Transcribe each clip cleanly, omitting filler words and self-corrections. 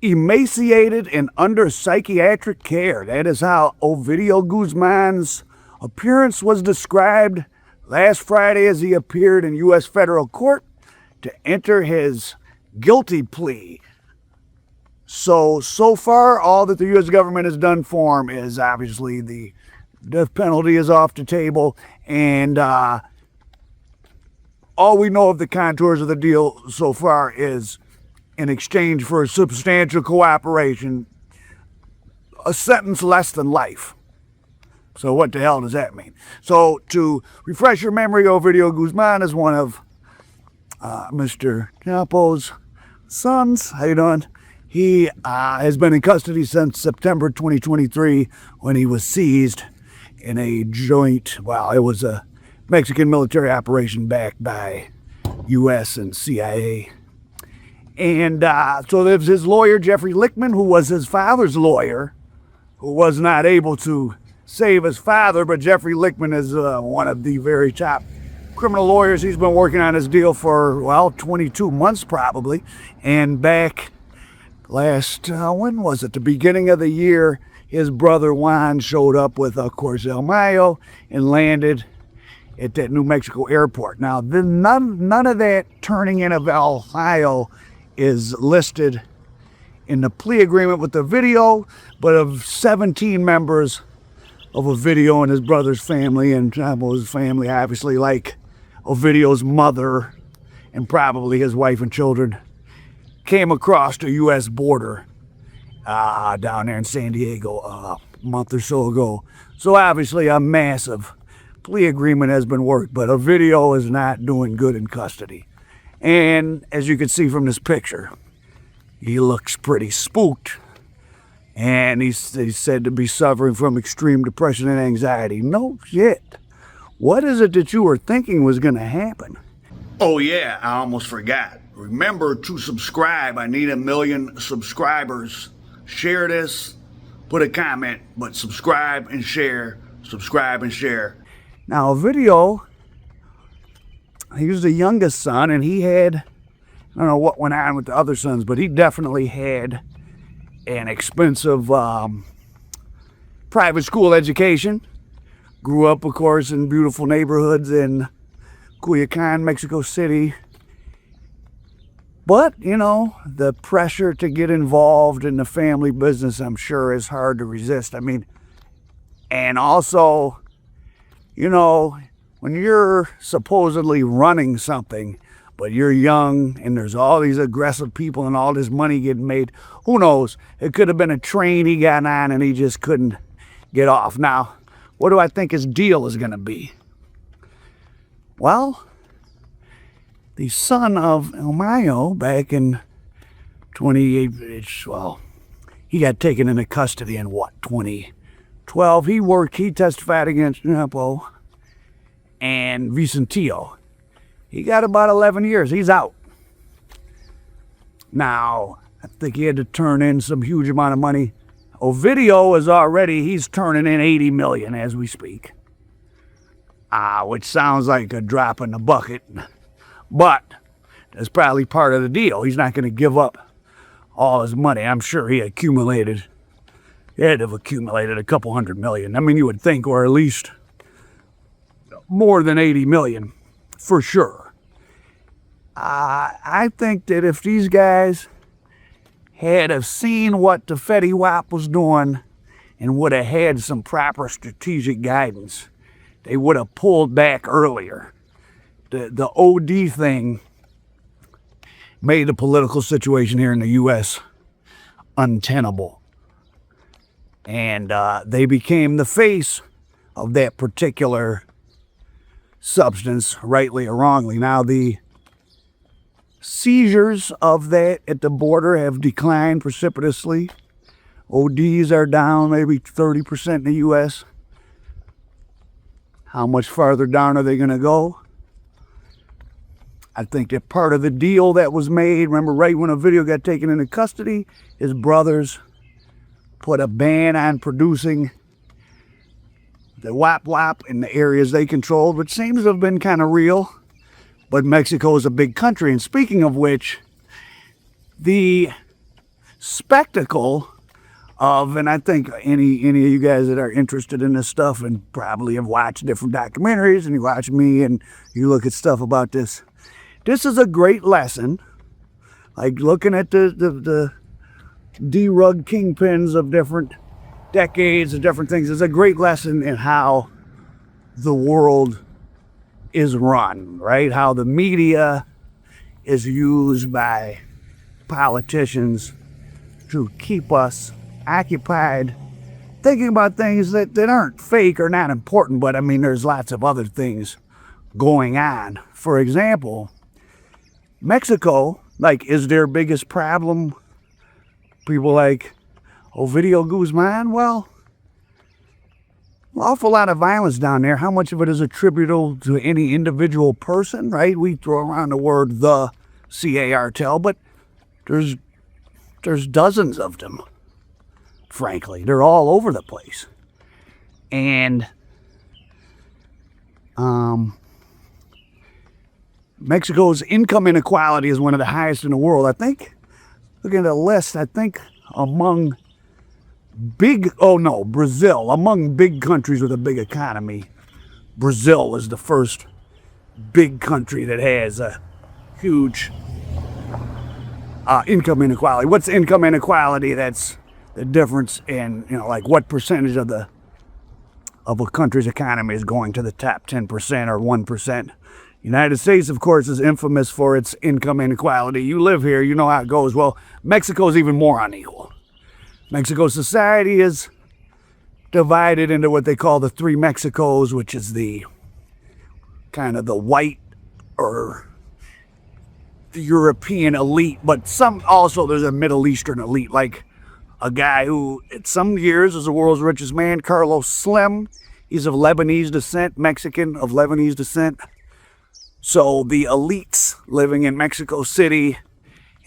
emaciated and under psychiatric care. That is how Ovidio Guzman's appearance was described last Friday as he appeared in U.S. federal court to enter his guilty plea. So far, all that the U.S. government has done for him is obviously the death penalty is off the table, and all we know of the contours of the deal so far is in exchange for substantial cooperation, a sentence less than life. So what the hell does that mean? So to refresh your memory, Ovidio Guzman is one of Mr. Ch0po's sons. How you doing? He has been in custody since September 2023 when he was seized in a joint, well, it was a Mexican military operation backed by U.S. and CIA. And so there's his lawyer, Jeffrey Lichtman, who was his father's lawyer, who was not able to save his father, but Jeffrey Lichtman is one of the very top criminal lawyers. He's been working on his deal for, well, 22 months probably. And back last, when was it? The beginning of the year, his brother Juan showed up with, of course, El Mayo and landed at that New Mexico airport. Now, none of that turning in of El Mayo is listed in the plea agreement with Ovidio, but of 17 members of Ovidio and his brother's family and Ch0po's family, obviously, like Ovidio's mother and probably his wife and children, came across the U.S. border down there in San Diego a month or so ago. So obviously a massive plea agreement has been worked, but Ovidio is not doing good in custody. And as you can see from this picture, he looks pretty spooked. And he's said to be suffering from extreme depression and anxiety. No shit. What is it that you were thinking was going to happen? Oh yeah, I almost forgot. Remember to subscribe. I need 1 million subscribers. Share this, put a comment, but subscribe and share. Subscribe and share. Now, Ovidio, he was the youngest son, and he had, I don't know what went on with the other sons, but he definitely had an expensive private school education. Grew up, of course, in beautiful neighborhoods in Culiacan, Mexico City. But, you know, the pressure to get involved in the family business, I'm sure, is hard to resist. I mean, and also, you know, when you're supposedly running something, but you're young and there's all these aggressive people and all this money getting made, who knows? It could have been a train he got on and he just couldn't get off. Now, what do I think his deal is going to be? Well, the son of El Mayo back in 28, well, he got taken into custody in what, 2012? He testified against Ch0po and Vicentillo. He got about 11 years. He's out. Now, I think he had to turn in some huge amount of money. Ovidio is already, he's turning in 80 million as we speak. Which sounds like a drop in the bucket. But that's probably part of the deal. He's not going to give up all his money. I'm sure he had to have accumulated a couple $100 million. I mean, you would think, or at least more than 80 million, for sure. I think that if these guys had have seen what the Fetty Wap was doing and would have had some proper strategic guidance, they would have pulled back earlier. The OD thing made the political situation here in the U.S. untenable. And they became the face of that particular substance, rightly or wrongly. Now, the seizures of that at the border have declined precipitously. ODs are down maybe 30% in the U.S. How much farther down are they going to go? I think that part of the deal that was made, remember right when Ovidio got taken into custody, his brothers put a ban on producing the wap in the areas they controlled, which seems to have been kind of real. But Mexico is a big country, and speaking of which, the spectacle of, and I think any of you guys that are interested in this stuff and probably have watched different documentaries and you watch me and you look at stuff about this, this is a great lesson. Like looking at the D-rug kingpins of different decades and different things is a great lesson in how the world is run, right? How the media is used by politicians to keep us occupied thinking about things that aren't fake or not important, but I mean, there's lots of other things going on. For example, Mexico, like, is their biggest problem people like Ovidio Guzman? Well, an awful lot of violence down there. How much of it is attributable to any individual person, right? We throw around the word the cartel, but there's dozens of them. Frankly, they're all over the place. And Mexico's income inequality is one of the highest in the world. I think, looking at the list, I think among Brazil, among big countries with a big economy, Brazil is the first big country that has a huge income inequality. What's income inequality? That's the difference in, like what percentage of a country's economy is going to the top 10% or 1%. United States, of course, is infamous for its income inequality. You live here, you know how it goes. Well, Mexico's even more unequal. Mexico's society is divided into what they call the three Mexicos, which is the kind of the white or the European elite, but some also there's a Middle Eastern elite, like a guy who, at some years, is the world's richest man, Carlos Slim. He's of Lebanese descent, Mexican of Lebanese descent. So the elites living in Mexico City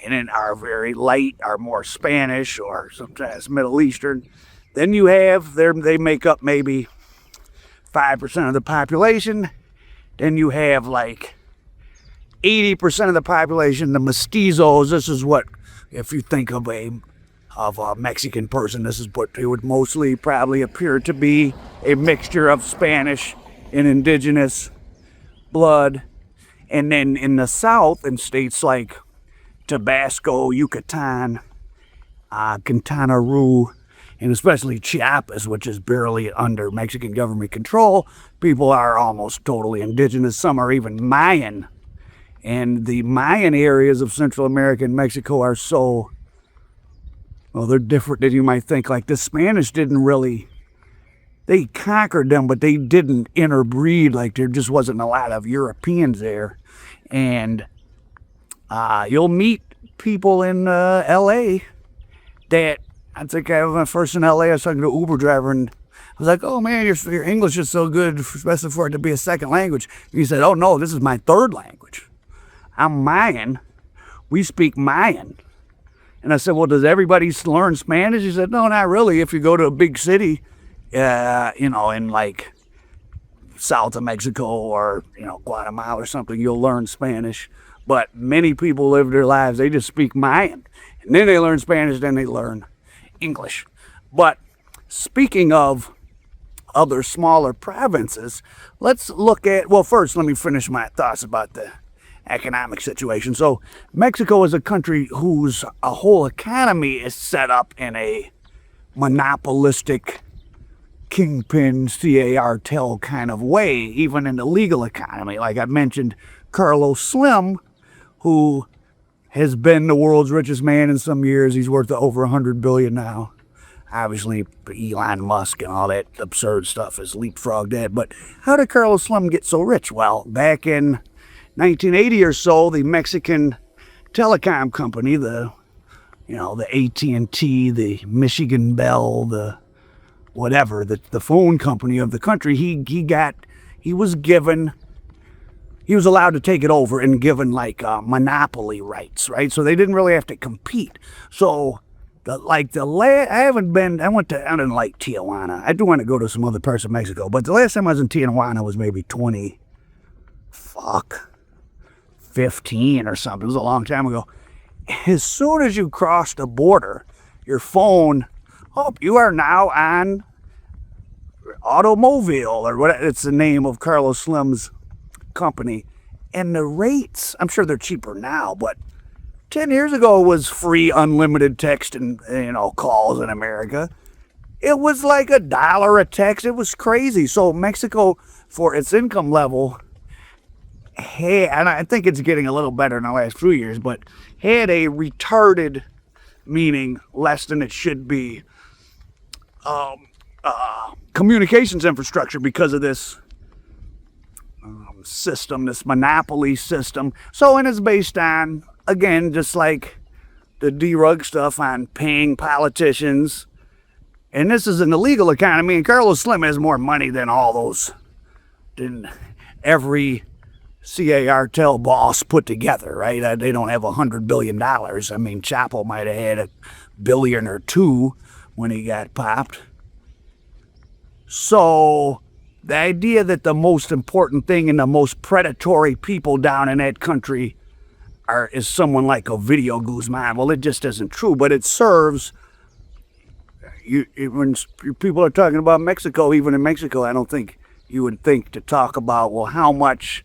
and are very light, are more Spanish or sometimes Middle Eastern. Then you have, they make up maybe 5% of the population. Then you have like 80% of the population, the mestizos. This is what, if you think of a Mexican person, this is what they would mostly probably appear to be, a mixture of Spanish and indigenous blood. And then in the South, in states like Tabasco, Yucatan, Quintana Roo, and especially Chiapas, which is barely under Mexican government control, people are almost totally indigenous. Some are even Mayan. And the Mayan areas of Central America and Mexico are so, well, they're different than you might think. Like the Spanish didn't really, they conquered them, but they didn't interbreed. Like there just wasn't a lot of Europeans there. And you'll meet people in L.A. that, I think when I was first in L.A., I was talking to an Uber driver, and I was like, oh man, your English is so good, especially for it to be a second language. And he said, oh no, this is my third language. I'm Mayan. We speak Mayan. And I said, well, does everybody learn Spanish? He said, no, not really. If you go to a big city, in like south of Mexico or, Guatemala or something, you'll learn Spanish. But many people live their lives, they just speak Mayan. And then they learn Spanish, then they learn English. But speaking of other smaller provinces, let's look at, well, first let me finish my thoughts about the economic situation. So Mexico is a country whose whole economy is set up in a monopolistic kingpin cartel kind of way, even in the legal economy. Like I mentioned, Carlos Slim, who has been the world's richest man in some years. He's worth over $100 billion now. Obviously, Elon Musk and all that absurd stuff has leapfrogged that. But how did Carlos Slim get so rich? Well, back in 1980 or so, the Mexican telecom company, the AT&T, the Michigan Bell, the whatever, the phone company of the country, he was allowed to take it over and given like monopoly rights, right? So they didn't really have to compete. So I didn't like Tijuana. I do want to go to some other parts of Mexico, but the last time I was in Tijuana was maybe 15 or something. It was a long time ago. as soon as you cross the border, your phone, oh, you are now on Automobile, or what? It's the name of Carlos Slim's company. And the rates, I'm sure they're cheaper now, but 10 years ago was free unlimited text and calls in America. It was like $1 a text. It was crazy. So Mexico, for its income level, and I think it's getting a little better in the last few years, but had a retarded, meaning less than it should be, communications infrastructure because of this system, this monopoly system. So, and it's based on, again, just like the D-Rug stuff, on paying politicians. And this is an illegal economy, and Carlos Slim has more money than all those, than every cartel boss put together, right? They don't have $100 billion. I mean, Ch0po might have had $1 billion or $2 billion when he got popped. So the idea that the most important thing and the most predatory people down in that country is someone like Ovidio Guzman, well, it just isn't true. But it serves. When people are talking about Mexico, even in Mexico, I don't think you would think to talk about, well, how much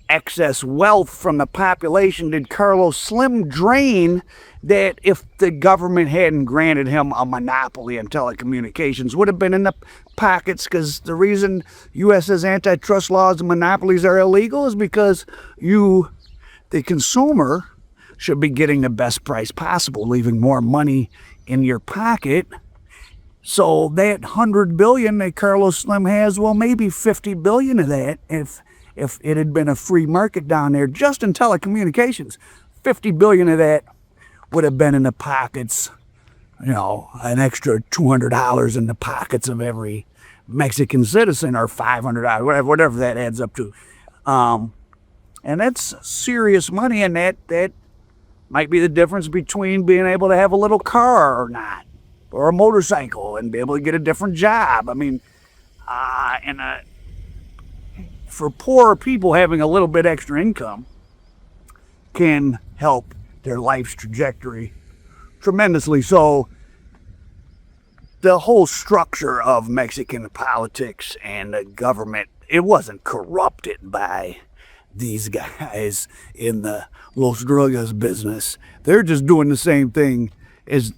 excess wealth from the population did Carlos Slim drain, that if the government hadn't granted him a monopoly in telecommunications would have been in the pockets. Because the reason U.S.'s antitrust laws and monopolies are illegal is because you, the consumer, should be getting the best price possible, leaving more money in your pocket. So that $100 billion that Carlos Slim has, well, maybe $50 billion of that, if it had been a free market down there, just in telecommunications, $50 billion of that would have been in the pockets, an extra $200 in the pockets of every Mexican citizen, or $500, whatever that adds up to. And that's serious money, and that might be the difference between being able to have a little car or not, or a motorcycle, and be able to get a different job. I mean, for poorer people, having a little bit extra income can help their life's trajectory tremendously. So the whole structure of Mexican politics and the government, it wasn't corrupted by these guys in the Los Drogas business. They're just doing the same thing as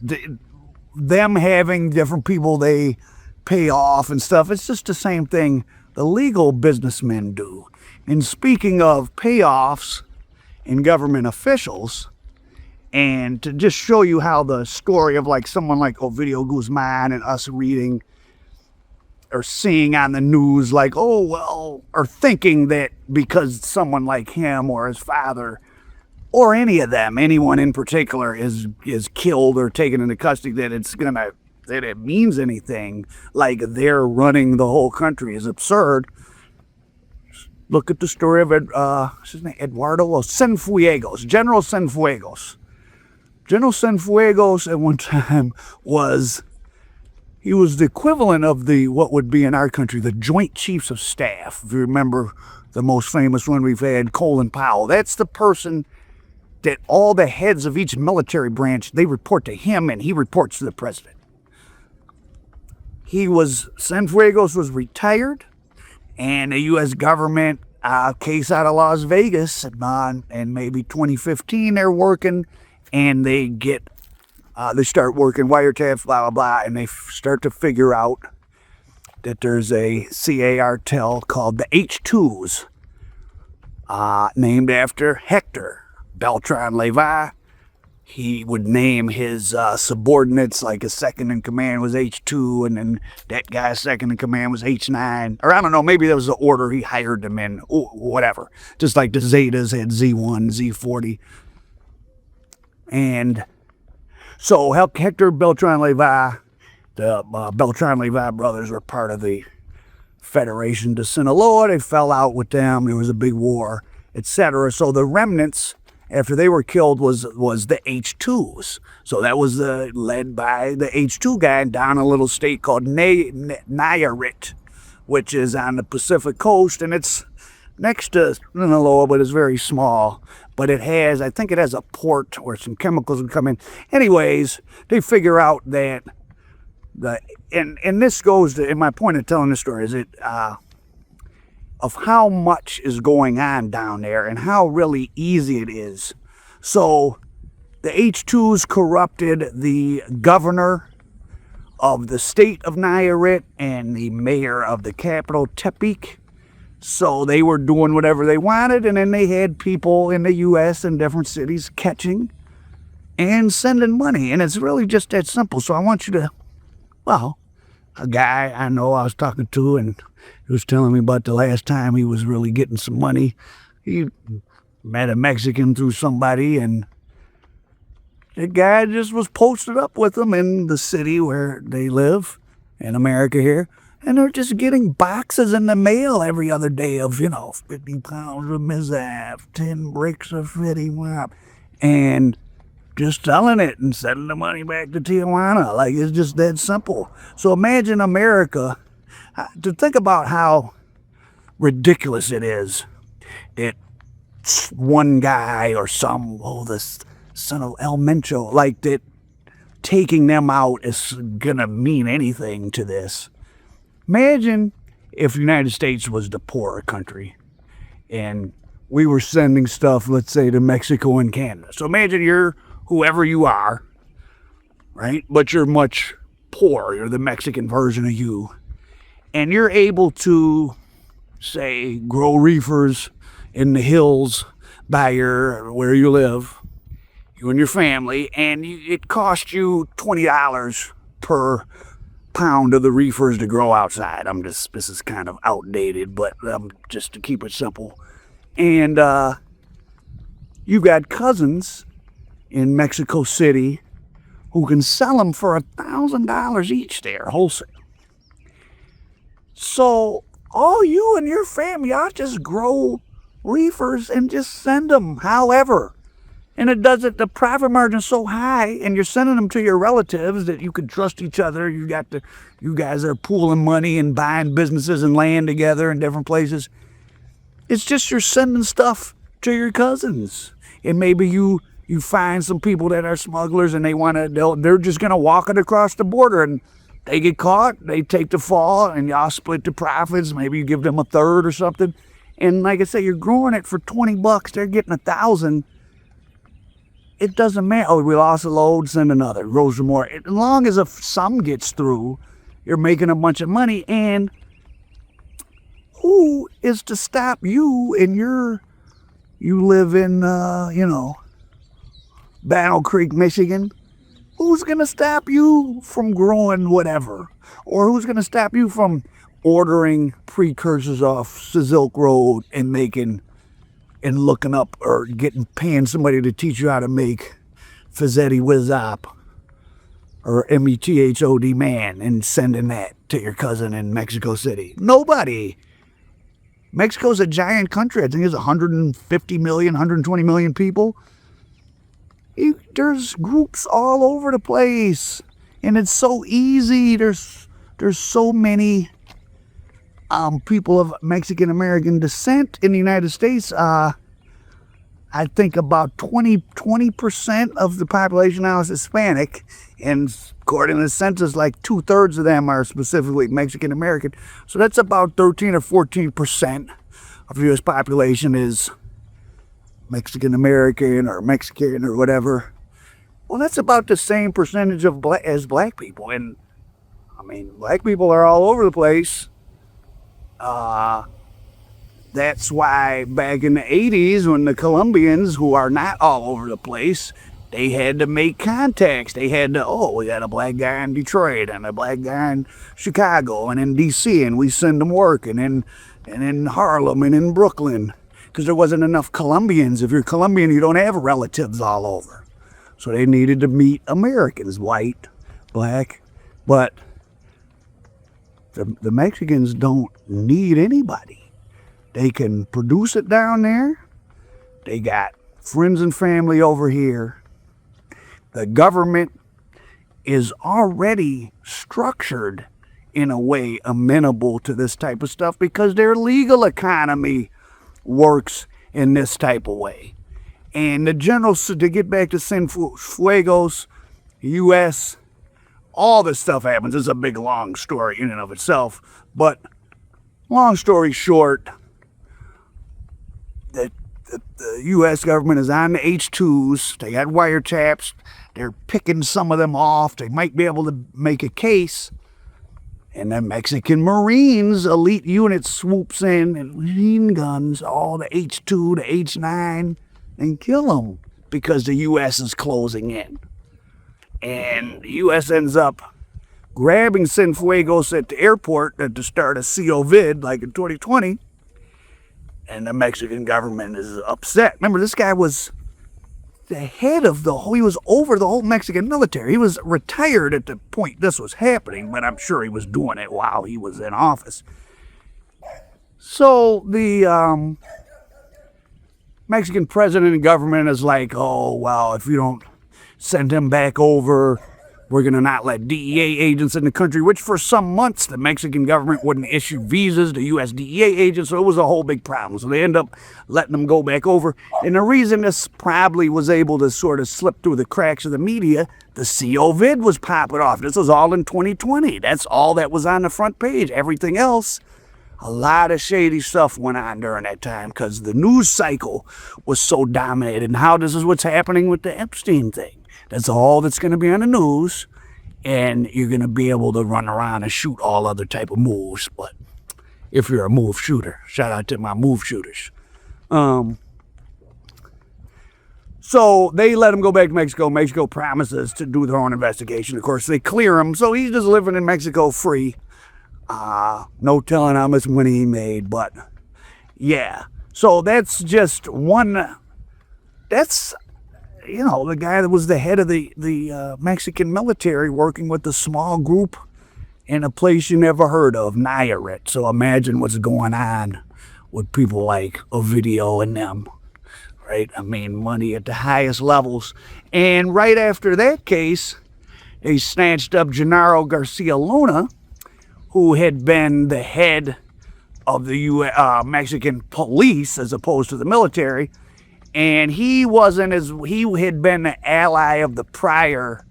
them having different people they pay off and stuff. It's just the same thing the legal businessmen do. And speaking of payoffs in government officials, and to just show you how the story of like someone like Ovidio Guzman and us reading or seeing on the news, like, oh, well, or thinking that because someone like him or his father or any of them, anyone in particular, is killed or taken into custody, that that it means anything, like they're running the whole country, is absurd. Look at the story of what's his name? Eduardo Cienfuegos, General Cienfuegos. General Cienfuegos at one time he was the equivalent of what would be in our country the Joint Chiefs of Staff. If you remember the most famous one we've had, Colin Powell. That's the person that all the heads of each military branch, they report to him, and he reports to the president. Cienfuegos was retired, and the U.S. government, case out of Las Vegas, and maybe 2015, they're working, and they start working wiretaps, blah, blah, blah, and they start to figure out that there's a cartel called the Ch0po's, named after Hector Beltran-Leyva. He would name his subordinates, like his second in command was H2, and then that guy's second in command was H9. Or I don't know, maybe that was the order he hired them in, whatever. Just like the Zetas had Z1, Z40. And so Hector Beltran-Leyva, the Beltran-Leyva brothers were part of the Federation de Sinaloa. They fell out with them. There was a big war, etc. So the remnants, after they were killed, was the Ch0po's. So that was led by the H2 guy down a little state called Nayarit, which is on the Pacific coast, and it's next to Sinaloa, but it's very small. But it has, I think it has a port where some chemicals would come in. Anyways, they figure out that and this goes to, and my point of telling this story is of how much is going on down there and how really easy it is. So the Ch0po's corrupted the governor of the state of Nayarit and the mayor of the capital, Tepic. So they were doing whatever they wanted, and then they had people in the U.S. and different cities catching and sending money. And it's really just that simple. So I want you to, well, a guy I know I was talking to, and he was telling me about the last time he was really getting some money. He met a Mexican through somebody, and the guy just was posted up with them in the city where they live, in America here. And they're just getting boxes in the mail every other day of, 50 pounds of Mizaf, 10 bricks of Fitty Wap, and just selling it and sending the money back to Tijuana. Like, it's just that simple. So imagine America, to think about how ridiculous it is that one guy or this son of El Mencho, like that taking them out is gonna mean anything to this. Imagine if the United States was the poorer country and we were sending stuff, let's say, to Mexico and Canada. So imagine you're whoever you are, right? But you're much poorer. You're the Mexican version of you. And you're able to, say, grow reefers in the hills by where you live, you and your family, and it costs you $20 per pound of the reefers to grow outside. This is kind of outdated, but just to keep it simple. And you've got cousins in Mexico City who can sell them for $1,000 each there, wholesale. So all you and your family, y'all just grow reefers and just send them however. And the profit margin's so high, and you're sending them to your relatives that you can trust each other. You guys are pooling money and buying businesses and land together in different places. It's just you're sending stuff to your cousins. And maybe you find some people that are smugglers and they're just going to walk it across the border, and they get caught, they take the fall, and y'all split the profits. Maybe you give them a third or something. And like I say, you're growing it for $20, they're getting $1,000. It doesn't matter. Oh, we lost a load, send another. Grows some more. As long as some gets through, you're making a bunch of money. And who is to stop you you live in, Battle Creek, Michigan? Who's going to stop you from growing whatever? Or who's going to stop you from ordering precursors off the Silk Road and looking up or paying somebody to teach you how to make Fazzetti Wizop or METHOD man and sending that to your cousin in Mexico City? Nobody. Mexico's a giant country. I think it's 150 million, 120 million people. There's groups all over the place, and it's so easy. There's so many people of Mexican-American descent in the United States. I think about 20% of the population now is Hispanic, and according to the census, like 2/3 of them are specifically Mexican-American. So that's about 13 or 14% of the U.S. population is Mexican-American or Mexican or whatever. Well, that's about the same percentage as black people. And, black people are all over the place. That's why back in the 80s, when the Colombians, who are not all over the place, they had to make contacts. They had to, we got a black guy in Detroit and a black guy in Chicago and in D.C., and we send them work, and in Harlem and in Brooklyn, because there wasn't enough Colombians. If you're Colombian, you don't have relatives all over. So they needed to meet Americans, white, black, but the Mexicans don't need anybody. They can produce it down there. They got friends and family over here. The government is already structured in a way amenable to this type of stuff because their legal economy works in this type of way. And the general, to get back to Cienfuegos, U.S., all this stuff happens. It's a big, long story in and of itself. But long story short, the U.S. government is on the Ch0po's. They got wiretaps. They're picking some of them off. They might be able to make a case. And the Mexican Marines, elite unit, swoops in and machine guns all the Ch0po, the H9, and kill them because the U.S. is closing in. And the U.S. ends up grabbing Cienfuegos at the airport at the start of COVID, like in 2020. And the Mexican government is upset. Remember, this guy was the head of he was over the whole Mexican military. He was retired at the point this was happening, but I'm sure he was doing it while he was in office. So the Mexican president and government is like, oh, well, if you don't send him back over, we're going to not let DEA agents in the country, which for some months the Mexican government wouldn't issue visas to U.S. DEA agents, so it was a whole big problem. So they end up letting them go back over. And the reason this probably was able to sort of slip through the cracks of the media, the COVID was popping off. This was all in 2020. That's all that was on the front page. Everything else, a lot of shady stuff went on during that time because the news cycle was so dominated. And how this is what's happening with the Epstein thing. That's all that's going to be on the news, and you're going to be able to run around and shoot all other type of moves. But if you're a move shooter, shout out to my move shooters. So they let him go back to Mexico. Mexico promises to do their own investigation. Of course, they clear him, so he's just living in Mexico free. No telling how much money he made, but yeah. So that's just one. That's, you know, the guy that was the head of the Mexican military working with a small group in a place you never heard of, Nayarit. So imagine what's going on with people like Ovidio and them, right? I mean, money at the highest levels. And right after that case, they snatched up Genaro Garcia Luna, who had been the head of the Mexican police as opposed to the military. And he had been an ally of the prior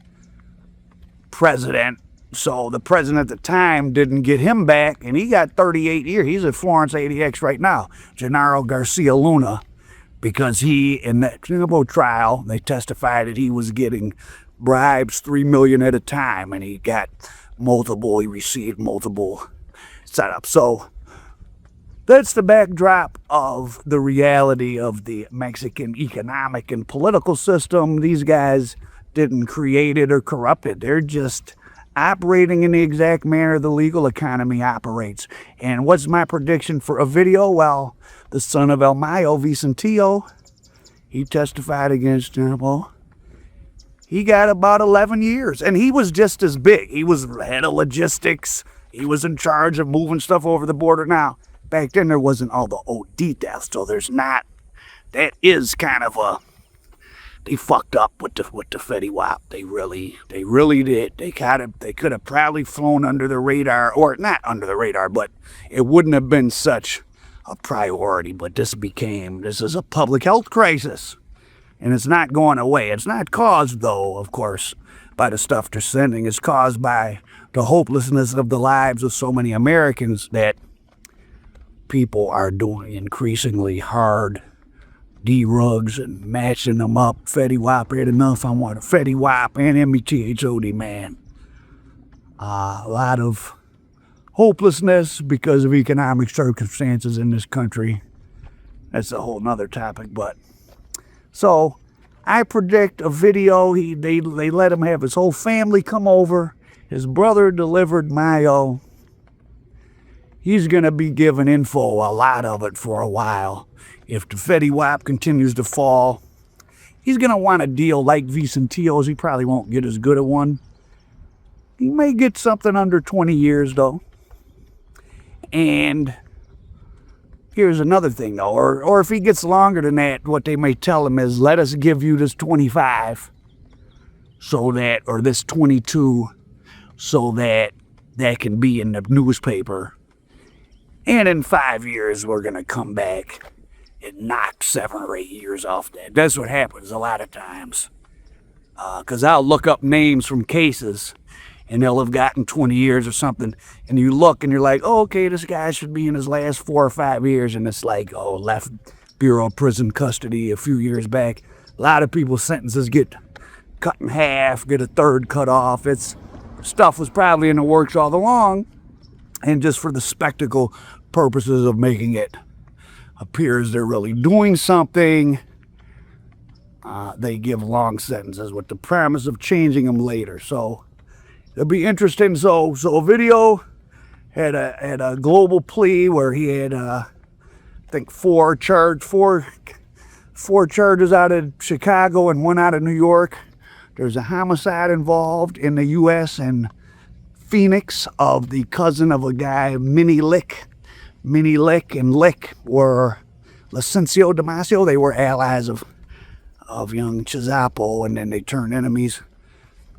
president. So the president at the time didn't get him back, and he got 38 years. He's at Florence ADX right now, Genaro Garcia Luna, because he, in that Ch0po trial, they testified that he was getting bribes $3 million at a time, and he received multiple setups. So that's the backdrop of the reality of the Mexican economic and political system. These guys didn't create it or corrupt it. They're just operating in the exact manner the legal economy operates. And what's my prediction for Ovidio? Well, the son of El Mayo, Vicentillo, he testified against Ch0po. He got about 11 years, and he was just as big. He was head of logistics. He was in charge of moving stuff over the border. Now, back then, there wasn't all the OD deaths, so there's not. That is kind of they fucked up with the Fetty Wap. They really did. They could have probably flown under the radar, or not under the radar, but it wouldn't have been such a priority. But this is a public health crisis, and it's not going away. It's not caused, though, of course, by the stuff they're sending. It's caused by the hopelessness of the lives of so many Americans that people are doing increasingly hard D-rugs and matching them up. Fetty Wap ain't enough. I want a Fetty Wap and METHOD, man. A lot of hopelessness because of economic circumstances in this country. That's a whole nother topic, but so I predict Ovidio. They let him have his whole family come over. His brother delivered Mayo. He's going to be giving info, a lot of it, for a while. If the Fetty Wap continues to fall, he's going to want a deal like Vicentillo's. He probably won't get as good a one. He may get something under 20 years, though. And here's another thing, though. Or if he gets longer than that, what they may tell him is, let us give you this 25, so that, or this 22, so that can be in the newspaper. And in 5 years, we're going to come back it knocks 7 or 8 years off that. That's what happens a lot of times. Because I'll look up names from cases, and they'll have gotten 20 years or something, and you look and you're like, oh, okay, this guy should be in his last 4 or 5 years, and it's like, oh, left Bureau of Prison custody a few years back. A lot of people's sentences get cut in half, get a third cut off. It's stuff was probably in the works all along, and just for the spectacle purposes of making it appear as they're really doing something, they give long sentences with the promise of changing them later. So it'll be interesting. So Ovidio had a global plea where he had I think four charges out of Chicago and 1 out of New York. There's a homicide involved in the U.S. and Phoenix of the cousin of a guy, Minnie Lick. Minnie Lick and Lick were Licencio Damasio. They were allies of young Ch0po, and then they turned enemies.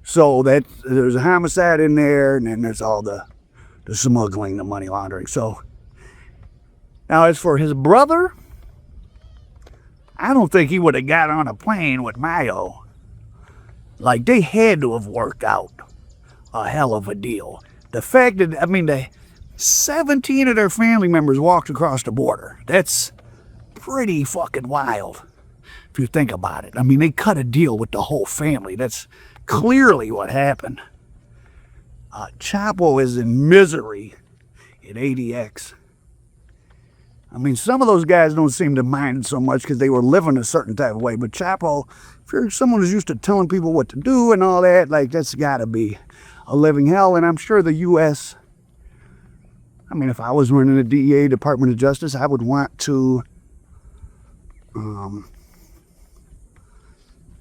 So that there's a homicide in there, and then there's all the smuggling, the money laundering. So now as for his brother, I don't think he would have got on a plane with Mayo. Like, they had to have worked out a hell of a deal. The fact that, the 17 of their family members walked across the border. That's pretty fucking wild if you think about it. They cut a deal with the whole family. That's clearly what happened. Ch0po is in misery at ADX. Some of those guys don't seem to mind so much because they were living a certain type of way. But Ch0po, if you're someone who's used to telling people what to do and all that, that's got to be a living hell. And I'm sure the U.S., if I was running the DEA, Department of Justice, I would want to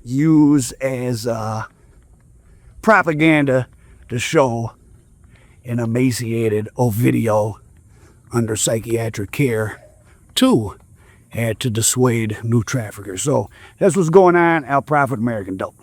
use as propaganda to show an emaciated Ovidio under psychiatric care too, and to dissuade new traffickers. So that's what's going on. I'll profit American dope.